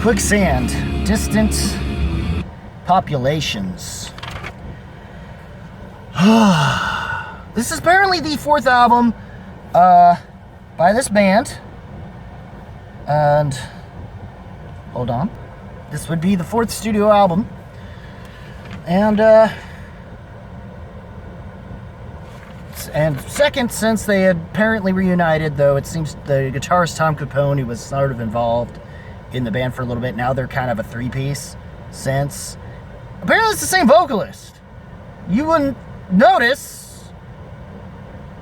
Quicksand, distant populations. This is apparently the fourth album by this band. And hold on. This would be the fourth studio album. And second since they had apparently reunited, though it seems the guitarist Tom Capone, who was sort of involved in the band for a little bit, now they're kind of a three-piece since. Apparently it's the same vocalist. You wouldn't notice,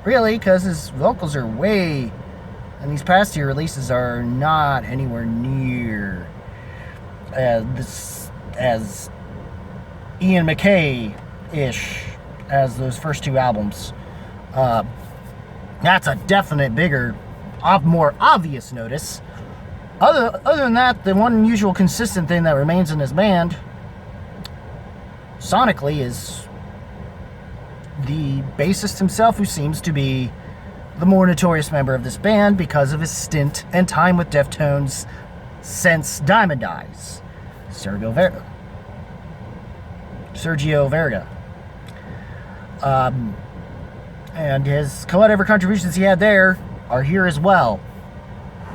really, because his vocals are way, and these past year releases are not anywhere near as Ian MacKaye-ish as those first two albums. That's a definite bigger, more obvious notice. Other than that, the one usual consistent thing that remains in this band, sonically, is the bassist himself, who seems to be the more notorious member of this band because of his stint and time with Deftones since Diamond Eyes, Sergio Verga. And his whatever contributions he had there are here as well.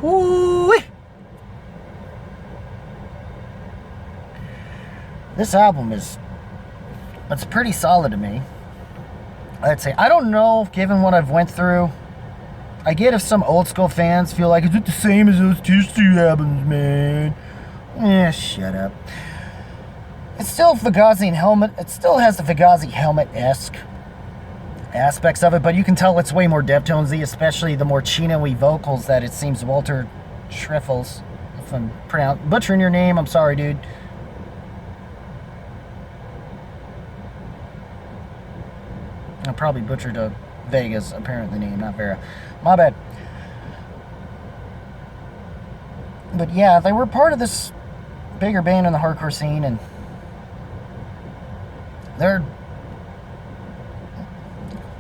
Whoo-wee! This album it's pretty solid to me. I'd say, I don't know, given what I've went through. I get if some old school fans feel like, is it the same as those two albums, man? Shut up. It's still Fugazi and Helmet. It still has the Fugazi Helmet-esque aspects of it, but you can tell it's way more Deftones-y, especially the more Chino-y vocals that it seems Walter Schriffels, if I'm butchering your name, I'm sorry, dude. I probably butchered Vega's apparently name, not Vera. My bad. But yeah, they were part of this bigger band in the hardcore scene, and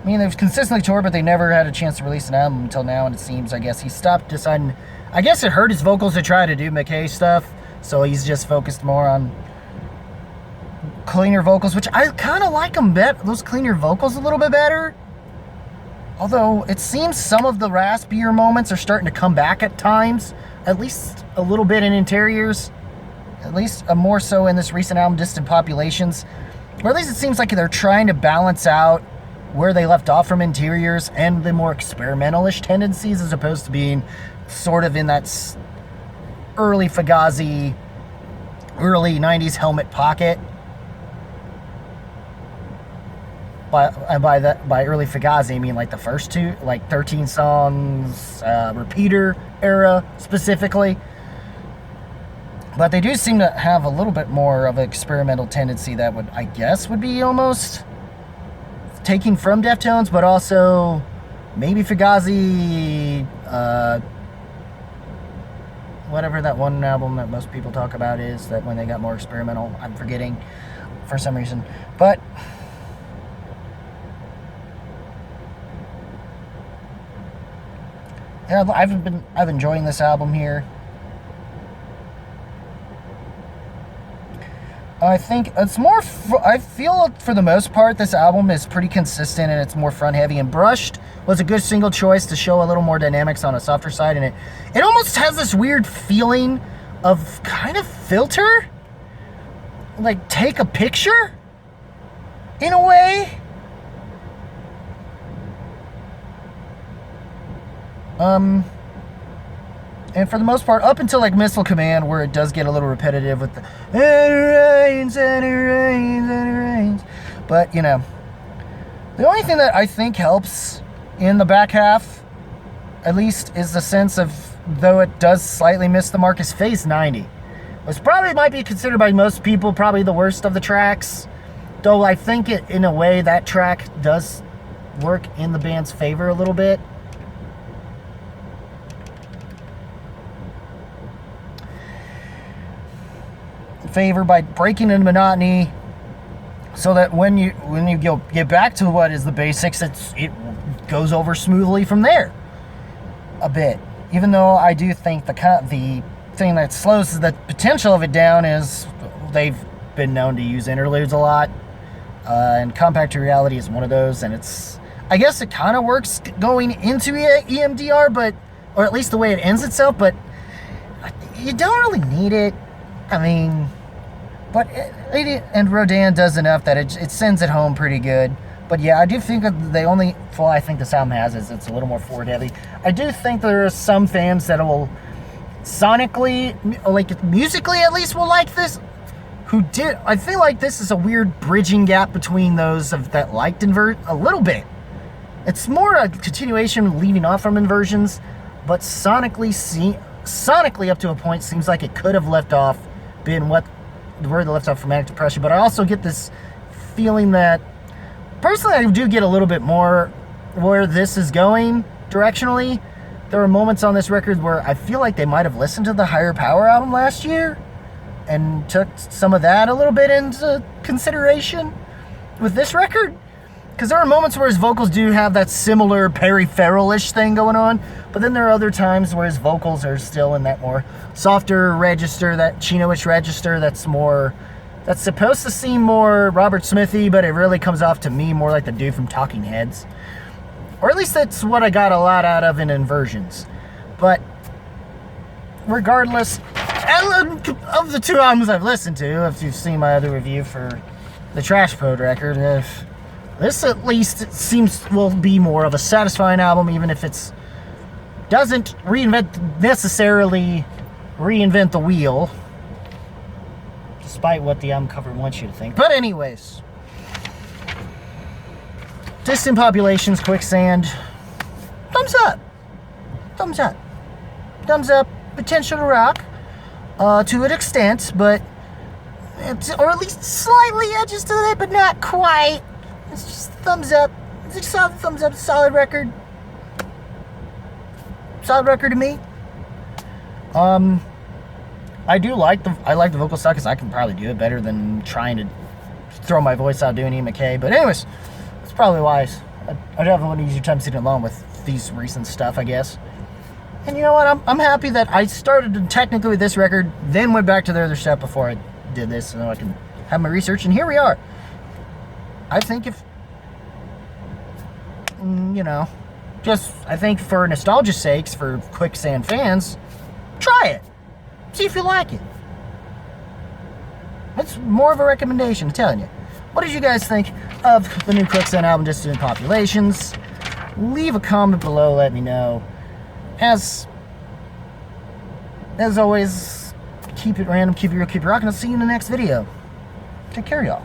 they've consistently toured, but they never had a chance to release an album until now, and it seems, I guess, he stopped deciding. I guess it hurt his vocals to try to do MacKaye stuff, so he's just focused more on cleaner vocals, which I kind of like them better, those cleaner vocals a little bit better. Although it seems some of the raspier moments are starting to come back at times, at least a little bit in Interiors, at least more so in this recent album, Distant Populations, or at least it seems like they're trying to balance out where they left off from Interiors and the more experimental-ish tendencies, as opposed to being sort of in that early Fugazi, early 90s Helmet pocket. By early Fugazi, I mean like the first two, like 13 songs, Repeater era specifically. But they do seem to have a little bit more of an experimental tendency that would, I guess, would be almost taking from Deftones, but also maybe Fugazi, whatever that one album that most people talk about is, that when they got more experimental, I'm forgetting for some reason. But yeah, I've enjoying this album here. I think it's more, I feel for the most part this album is pretty consistent, and it's more front heavy, and Brushed was a good single choice to show a little more dynamics on a softer side, and it almost has this weird feeling of kind of Filter, like Take a Picture in a way. And for the most part, up until like Missile Command, where it does get a little repetitive with the and it rains, and it rains, and it rains. But, you know, the only thing that I think helps in the back half, at least, is the sense of, though it does slightly miss the mark, is Phase 90. Which probably might be considered by most people probably the worst of the tracks. Though I think it, in a way, that track does work in the band's favor a little bit. Favor by breaking into monotony, so that when you get back to what is the basics, it goes over smoothly from there a bit. Even though I do think the thing that slows the potential of it down is they've been known to use interludes a lot. And Compact Reality is one of those, and I guess it kind of works going into EMDR, but, or at least the way it ends itself, but you don't really need it. I mean, but and Rodin does enough that it sends it home pretty good. But yeah, I do think that the only flaw I think this album has is it's a little more forward heavy. I do think there are some fans that will sonically, like musically at least, will like this. I feel like this is a weird bridging gap between those that liked Invert a little bit. It's more a continuation leaving off from Inversions, but sonically up to a point seems like it could have left off being where they left off from Manic Depression. But I also get this feeling that, personally, I do get a little bit more where this is going directionally. There are moments on this record where I feel like they might have listened to the Higher Power album last year and took some of that a little bit into consideration with this record. Because there are moments where his vocals do have that similar Perry Farrell-ish thing going on, but then there are other times where his vocals are still in that more softer register, that Chino-ish register that's supposed to seem more Robert Smithy, but it really comes off to me more like the dude from Talking Heads. Or at least that's what I got a lot out of in Inversions. But regardless, of the two albums I've listened to, if you've seen my other review for the Trash Pod record, this at least will be more of a satisfying album, even if it doesn't necessarily reinvent the wheel, despite what the album cover wants you to think. But anyways, Distant Populations, Quicksand, thumbs up. Thumbs up. Thumbs up. Potential to rock, to an extent, but or at least slightly edges to it, but not quite. It's just thumbs up. It's a solid thumbs up. Solid record. Solid record to me. I like the vocal style because I can probably do it better than trying to throw my voice out doing Ian McKay. But anyways, that's probably wise. I'd have an easier time sitting alone with these recent stuff, I guess. And you know what? I'm happy that I started technically with this record, then went back to their other stuff before I did this, so I can have my research. And here we are. I think I think for nostalgia's sakes, for Quicksand fans, try it. See if you like it. It's more of a recommendation, I'm telling you. What did you guys think of the new Quicksand album, Distant Populations? Leave a comment below, let me know. As always, keep it random, keep it real, keep it rocking. I'll see you in the next video. Take care, y'all.